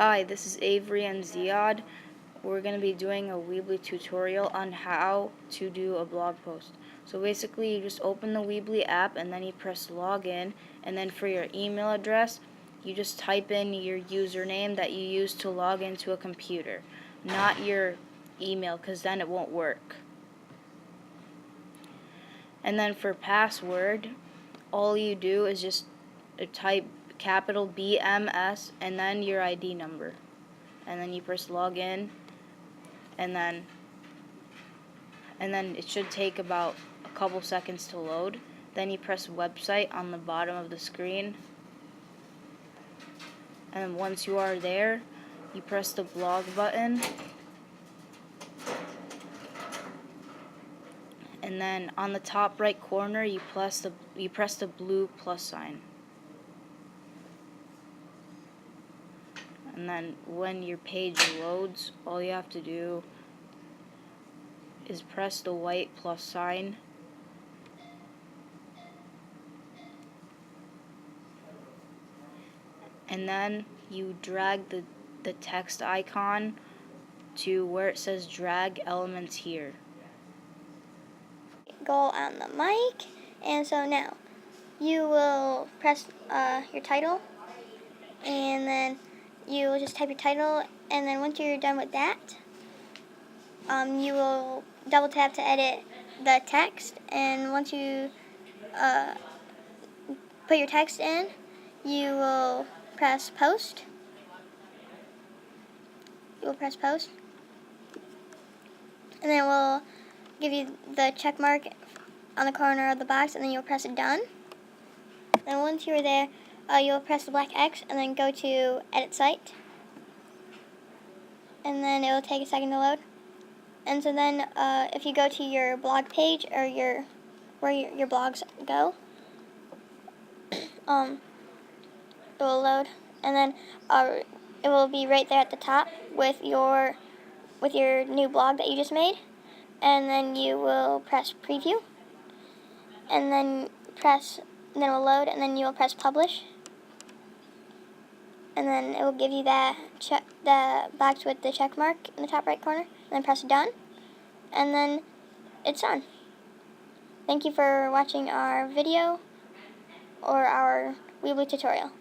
Hi, this is Avery and Ziad. We're going to be doing a Weebly tutorial on how to do a blog post. So basically you just open the Weebly app and then you press login, and then for your email address you just type in your username that you use to log into a computer, not your email, because then it won't work. And then for password, all you do is just type capital BMS and then your ID number, and then you press login, and then it should take about a couple seconds to load. Then you press website on the bottom of the screen, and once you are there you press the blog button, and then on the top right corner you press the blue plus sign. And then when your page loads, all you have to do is press the white plus sign, and then you drag the text icon to where it says drag elements here. Go on the mic, and so now you will press your title, and then you will just type your title, and then once you're done with that, you will double tap to edit the text, and once you put your text in, you will press post. You will press post, and then it will give you the check mark on the corner of the box, and then you'll press done. Then once you're there, you'll press the black X and then go to edit site, and then it will take a second to load. And so then if you go to your blog page or where your blogs go, it will load, and then it will be right there at the top with your new blog that you just made, and then you will press preview, and then it will load, and then you will press publish, and then it will give you the box with the check mark in the top right corner, and then press done, and then it's done. Thank you for watching our video or our Weebly tutorial.